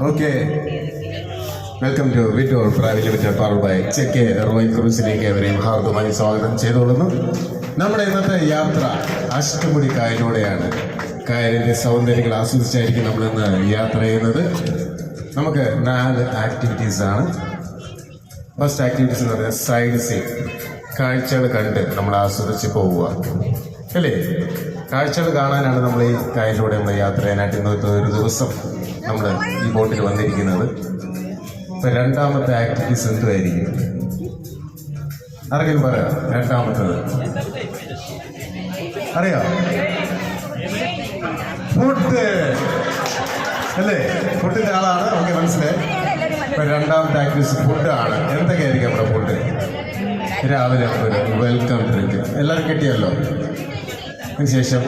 Okay, welcome to Vitol private limited powered by check royal ക്രൂസിലേക്ക് അവരെയും ഹാർദമായി സ്വാഗതം ചെയ്തുകൊള്ളുന്നു. നമ്മുടെ ഇന്നത്തെ യാത്ര അഷ്ടമുടി കായലിലൂടെയാണ്. കായലിൻ്റെ സൗന്ദര്യങ്ങൾ ആസ്വദിച്ചായിരിക്കും നമ്മളിന്ന് യാത്ര ചെയ്യുന്നത്. നമുക്ക് 4 ആക്ടിവിറ്റീസാണ്. ഫസ്റ്റ് ആക്ടിവിറ്റീസ് എന്ന് പറയുന്നത് സൈഡ് സീൻ, കാഴ്ചകൾ കണ്ട് നമ്മൾ ആസ്വദിച്ച് പോവുക അല്ലേ. കാഴ്ചകൾ കാണാനാണ് നമ്മൾ ഈ കായലിലൂടെ നമ്മൾ യാത്ര ചെയ്യാനായിട്ട് ഇന്നത്തെ ഒരു ദിവസം നമ്മൾ ഈ ബോട്ടിൽ വന്നിരിക്കുന്നത്. ഇപ്പം രണ്ടാമത്തെ ആക്ടിവിറ്റീസ് എന്തുമായിരിക്കും ആരെങ്കിലും പറയാം? രണ്ടാമത്തത് അറിയാം, ഫുഡ് അല്ലേ. ഫുഡിൻ്റെ ആളാണ്, ഓക്കെ മനസ്സിലായി. ഇപ്പം രണ്ടാമത്തെ ആക്ടിവിറ്റീസ് ഫുഡാണ്. എന്തൊക്കെയായിരിക്കും നമ്മുടെ ഫുഡ്? രാവിലെ ഒരു വെൽക്കം ഡ്രിങ്ക് എല്ലാവരും കിട്ടിയല്ലോ. അതിനുശേഷം